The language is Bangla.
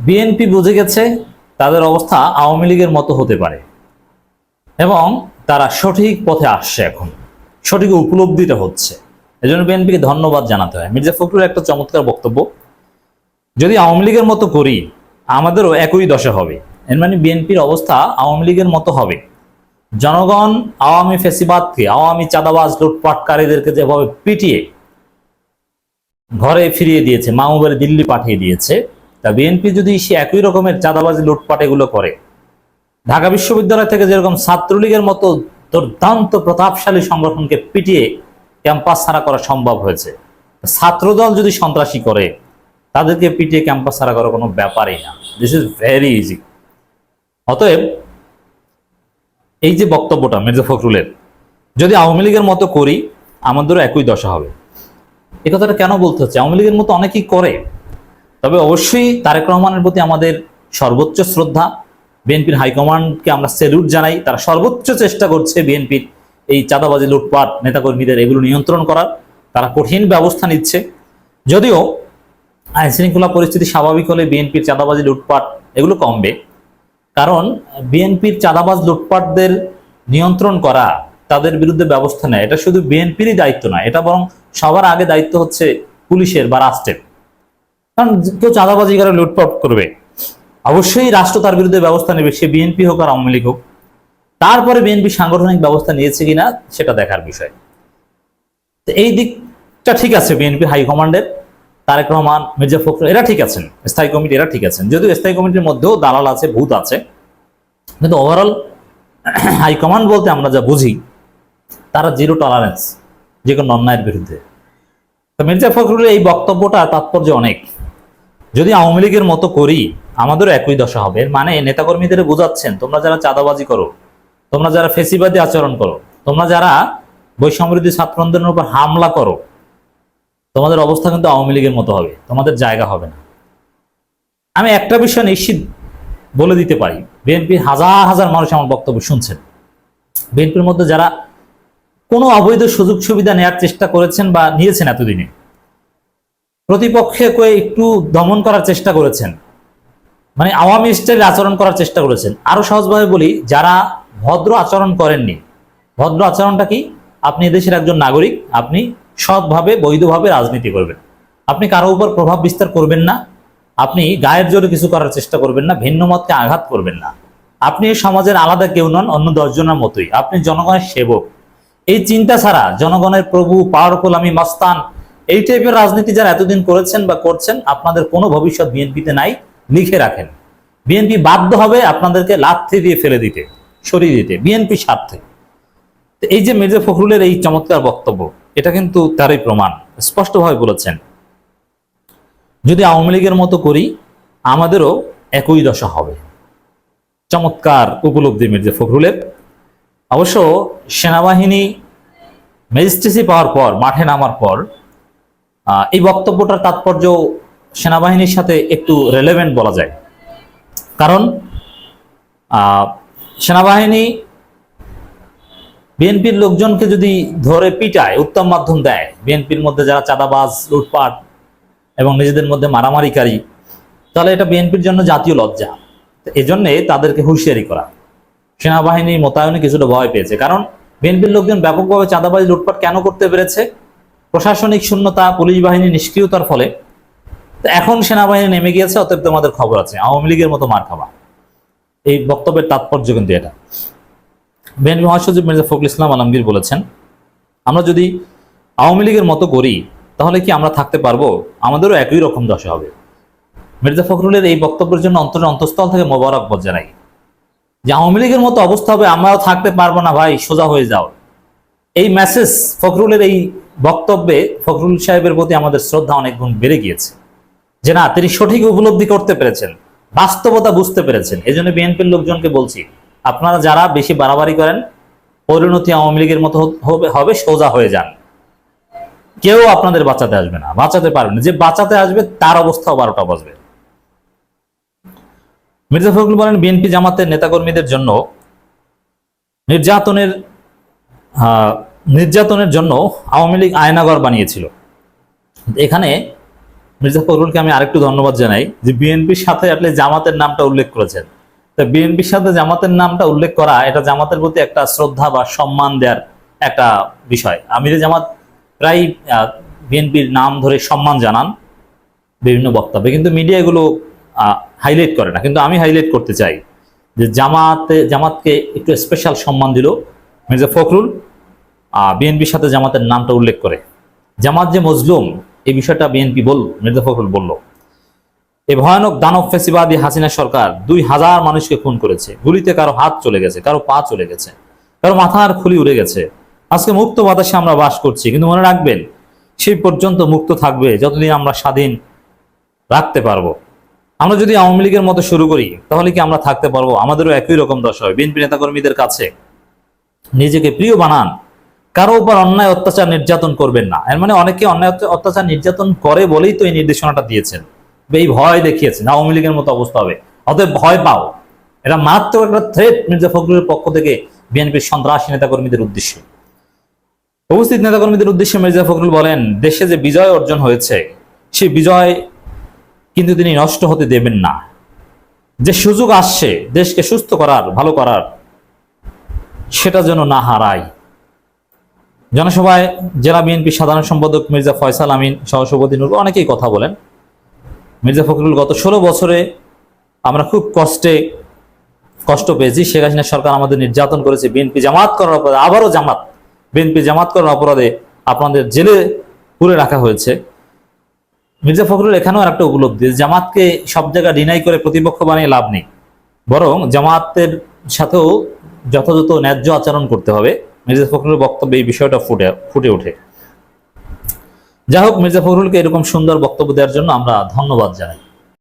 বিএনপি বুঝে গেছে তাদের অবস্থা আওয়ামী লীগের মতো হতে পারে এবং তারা সঠিক পথে আসছে, এখন সঠিক উপলব্ধিটা হচ্ছে। এজন্য বিএনপিকে ধন্যবাদ জানাতে হয়। মির্জা ফখরুলের একটা চমৎকার বক্তব্য, যদি আওয়ামী লীগের মতো করি আমাদেরও একই দশা হবে। এর মানে বিএনপির অবস্থা আওয়ামী লীগের মতো হবে। জনগণ আওয়ামী ফেসিবাদকে, আওয়ামী চাঁদাবাজ লুটপাটকারীদেরকে যেভাবে পিটিয়ে ঘরে ফিরিয়ে দিয়েছে, মামুবাড়ি দিল্লি পাঠিয়ে দিয়েছে, তা বিএনপি যদি সে একই রকমের চাঁদাবাজি লুটপাট এগুলো করে, ঢাকা বিশ্ববিদ্যালয় থেকে যেরকম ছাত্রলীগের মতো দুর্দান্ত প্রতাপশালী সংগঠনকে পিটিয়ে ক্যাম্পাস ছাড়া করা সম্ভব হয়েছে, ছাত্রদল যদি সন্ত্রাসী করে তাদেরকে পিটিয়ে ক্যাম্পাস ছাড়া করা কোনো ব্যাপারই না। This is very easy. অতএব এই যে বক্তব্যটা মির্জা ফখরুলের, যদি আওয়ামী লীগের মতো করি আমাদেরও একই দশা হবে, এ কথাটা কেন বলতে হচ্ছে? আওয়ামী লীগের মতো অনেকেই করে, তবে অবশ্যই তারেক রহমানের প্রতি আমাদের সর্বোচ্চ শ্রদ্ধা। বিএনপির হাইকমান্ডকে আমরা স্যালুট জানাই, তারা সর্বোচ্চ চেষ্টা করছে বিএনপির এই চাঁদাবাজি লুটপাট নেতাকর্মীদের এগুলো নিয়ন্ত্রণ করার, তারা কঠিন ব্যবস্থা নিচ্ছে। যদিও আইন শৃঙ্খলা পরিস্থিতি স্বাভাবিক হলে বিএনপির চাঁদাবাজি লুটপাট এগুলো কমবে, কারণ বিএনপির চাঁদাবাজ লুটপাটদের নিয়ন্ত্রণ করা, তাদের বিরুদ্ধে ব্যবস্থা নেয়, এটা শুধু বিএনপিরই দায়িত্ব নয়, এটা বরং সবার আগে দায়িত্ব হচ্ছে পুলিশের বা রাষ্ট্রের। কারণ কেউ চাঁদাবাজি করে লুটপাট করবে, অবশ্যই রাষ্ট্র তার বিরুদ্ধে ব্যবস্থা নেবে, সে বিএনপি হোক আর আওয়ামী লীগ হোক। তারপরে বিএনপি সাংগঠনিক ব্যবস্থা নিয়েছে কিনা সেটা দেখার বিষয়। এই দিকটা ঠিক আছে বিএনপি হাইকমান্ডের, তারেক রহমান, মির্জা ফখরুল এরা ঠিক আছেন, স্থায়ী কমিটি এরা ঠিক আছেন। যদিও স্থায়ী কমিটির মধ্যেও দালাল আছে, ভূত আছে, কিন্তু ওভারঅল হাইকমান্ড বলতে আমরা যা বুঝি তারা জিরো টলারেন্স যে কোনো অন্যায়ের বিরুদ্ধে। তো মির্জা ফখরুলের এই বক্তব্যটা তাৎপর্য অনেক। যদি আওয়ামী লীগের মতো করি আমাদেরও একই দশা হবে, মানে নেতাকর্মীদের বোঝাচ্ছেন, তোমরা যারা চাঁদাবাজি করো, তোমরা যারা ফেসিবাদী আচরণ করো, তোমরা যারা বৈষম্যবিরোধী ছাত্র আন্দোলনের উপর হামলা করো, তোমাদের অবস্থা কিন্তু আওয়ামী লীগের মতো হবে, তোমাদের জায়গা হবে না। আমি একটা বিষয় নিশ্চিত বলে দিতে পারি, বিএনপির হাজার হাজার মানুষ আমার বক্তব্য শুনছেন, বিএনপির মধ্যে যারা কোনো অবৈধ সুযোগ সুবিধা নেওয়ার চেষ্টা করেছেন বা নিয়েছেন, এতদিনে প্রতিপক্ষে একটু দমন করার চেষ্টা করেছেন, মানে আওয়ামী স্টাইল আচরণ করার চেষ্টা করেছেন। আরো সহজভাবে বলি, যারা ভদ্র আচরণ করেননি, ভদ্র আচরণটা কি? আপনি এদেশের একজন নাগরিক, আপনি সৎভাবে বৈধভাবে রাজনীতি করবেন, আপনি কারো উপর প্রভাব বিস্তার করবেন না, আপনি গায়ের জোরে কিছু করার চেষ্টা করবেন না, ভিন্ন মতকে আঘাত করবেন না, আপনি সমাজের আলাদা কেউ নন, অন্য 10 জনের মতোই, আপনি জনগণের সেবক। এই চিন্তা ছাড়া জনগণের প্রভু, পাওয়ারফুল, আমি মাস্তান, এই টাইপের রাজনীতি যারা এতদিন করেছেন বা করছেন, আপনাদের কোনো ভবিষ্যৎ বিএনপিতে নাই, লিখে রাখেন। বিএনপি বাধ্য হবে আপনাদেরকে লাথি দিয়ে ফেলে দিতে, সরিয়ে দিতে, বিএনপি স্বার্থে। এই যে মির্জা ফখরুলের এই চমৎকার বক্তব্য, এটা কিন্তু তারই প্রমাণ। স্পষ্টভাবে বলেছেন, যদি আওয়ামী লীগের মতো করি আমাদেরও একই দশা হবে। চমৎকার উপলব্ধি মির্জা ফখরুলের। অবশ্য সেনাবাহিনী ম্যাজিস্ট্রেসি পাওয়ার পর, মাঠে নামার পর, এই বক্তব্যটার তাৎপর্য সেনাবাহিনীর সাথে একটু রেলেভেন্ট বলা যায়। কারণ সেনাবাহিনী বিএনপির লোকজনকে যদি ধরে পিটায়, উত্তম মাধ্যম দেয়, বিএনপির মধ্যে যারা চাঁদাবাজ, লুটপাট এবং নিজেদের মধ্যে মারামারিকারী, তাহলে এটা বিএনপির জন্য জাতীয় লজ্জা। এই জন্যে তাদেরকে হুঁশিয়ারি করা। সেনাবাহিনী মোতায়েনে কিছুটা ভয় পেয়েছে, কারণ বিএনপির লোকজন ব্যাপকভাবে চাঁদাবাজি লুটপাট কেন করতে পেরেছে? প্রশাসনিক শূন্যতা, পুলিশ বাহিনী নিষ্ক্রিয়তার ফলে। তো এখন সেনাবাহিনী নেমে গিয়েছে, অতএব তোমাদের খবর আছে, আওয়ামী লীগের মতো মার খাবা। এই বক্তব্যের তাৎপর্য কিন্তু এটা। বিএনপি মহাসচিব মির্জা ফখরুল ইসলাম আলমগীর বলেছেন, আমরা যদি আওয়ামী লীগের মতো করি তাহলে কি আমরা থাকতে পারবো? আমাদেরও একই রকম দশা হবে। মির্জা ফখরুলের এই বক্তব্যের জন্য অন্তঃস্থল থেকে মোবারকবাদ জানাই। যে আওয়ামী লীগের মতো অবস্থা হবে, আমরাও থাকতে পারবো না ভাই, সোজা হয়ে যাও। এই মেসেজ ফখরুলের এই বক্তব্যে ফখরুল সাহেবের প্রতি আমাদের শ্রদ্ধা অনেক গুণ বেড়ে গিয়েছে, যে না, তিনি সঠিক উপলব্ধি করতে পেরেছেন, বাস্তবতা বুঝতে পেরেছেন। এই জন্য বিএনপির লোকজনকে বলছি, আপনারা যারা বেশি বাড়াবাড়ি করেন, পরিণতি আওয়ামী লীগের মতো হবে, সোজা হয়ে যান। কেউ আপনাদের বাঁচাতে আসবে না, বাঁচাতে পারবে না। যে বাঁচাতে আসবে তার অবস্থাও 12টা বাজবে। মির্জা ফখরুল বলেন, বিএনপি জামাতের নেতাকর্মীদের জন্য নির্যাতনের জন্য আওয়ামী লীগ আয়নাঘর বানিয়েছিল। এখানে মির্জা ফখরুলকে আমি আরেকটু ধন্যবাদ জানাই যে বিএনপির সাথে আসলে জামাতের নামটা উল্লেখ করেছেন। তো বিএনপির সাথে জামাতের নামটা উল্লেখ করা এটা জামাতের প্রতি একটা শ্রদ্ধা বা সম্মান দেওয়ার একটা বিষয়। আমিরে জামাত প্রায় বিএনপির নাম ধরে সম্মান জানান বিভিন্ন বক্তব্যে, কিন্তু মিডিয়া এগুলো হাইলাইট করে না। কিন্তু আমি হাইলাইট করতে চাই যে জামাতকে একটু স্পেশাল সম্মান দিল মির্জা ফখরুল বিএনপির সাথে জামাতের নামটা উল্লেখ করে। জামাত যে মজলুম এই বিষয়টা বিএনপি বলল, মির্জা ফখরুল বলল। এই ভয়ানক দানব ফেসিবাদী হাসিনা সরকার 2000 মানুষকে খুন করেছে, গুলিতে কারো হাত চলে গেছে, কারো পা চলে গেছে, কারো মাথার খুলি উড়ে গেছে। আজকে মুক্ত বাতাসে আমরা বাস করছি, কিন্তু মনে রাখবেন সেই পর্যন্ত মুক্ত থাকবে যতদিন আমরা স্বাধীন রাখতে পারবো। আমরা যদি আওয়ামী লীগের মতো শুরু করি তাহলে কি আমরা থাকতে পারবো? আমাদেরও একই রকম দশা হয়। বিএনপি নেতাকর্মীদের কাছে নিজেকে প্রিয় বানান, কারো উপর অন্যায় অত্যাচার নির্যাতন করবেন না। এর মানে অনেকে অন্যায় অত্যাচার নির্যাতন করে বলেই তো এই নির্দেশনাটা দিয়েছেন, এই ভয় দেখিয়েছেন আওয়ামী লীগের মতো অবস্থা হবে, অতএব ভয় পাও। এটা মাত্র একটা থ্রেট মির্জা ফখরুলের পক্ষ থেকে বিএনপির সন্ত্রাসী নেতাকর্মীদের উদ্দেশ্যে। উপস্থিত নেতাকর্মীদের উদ্দেশ্যে মির্জা ফখরুল বলেন, দেশে যে বিজয় অর্জন হয়েছে সেই বিজয় কিন্তু তিনি নষ্ট হতে দেবেন না। যে সুযোগ আসছে দেশকে সুস্থ করার, ভালো করার, সেটা যেন না হারায়। জনসভায় জেলা বিএনপি সাধারণ সম্পাদক মির্জা ফয়সাল আমিন, সহসভাপতি নূর অনেকেই কথা বলেন। মির্জা ফখরুল, গত 16 বছরে আমরা খুব কষ্ট পেয়েছি। শেখ হাসিনা সরকার আমাদের নির্যাতন করেছে। বিএনপি জামাত করার অপরাধে, আবারও বিএনপি জামাত করার অপরাধে আপনাদের জেলে পুরে রাখা হয়েছে। মির্জা ফখরুল এখানেও একটা উপলব্ধি, জামাতকে সব জায়গায় ডিনাই করে প্রতিপক্ষ বানিয়ে লাভ নেই, বরং জামাতের সাথেও যথাযথ ন্যায্য আচরণ করতে হবে। মির্জা ফখরুলের বক্তব্যে এই বিষয়টা ফুটে ওঠে। যাই হোক, মির্জা ফখরুলকে এরকম সুন্দর বক্তব্য দেওয়ার জন্য আমরা ধন্যবাদ জানাই।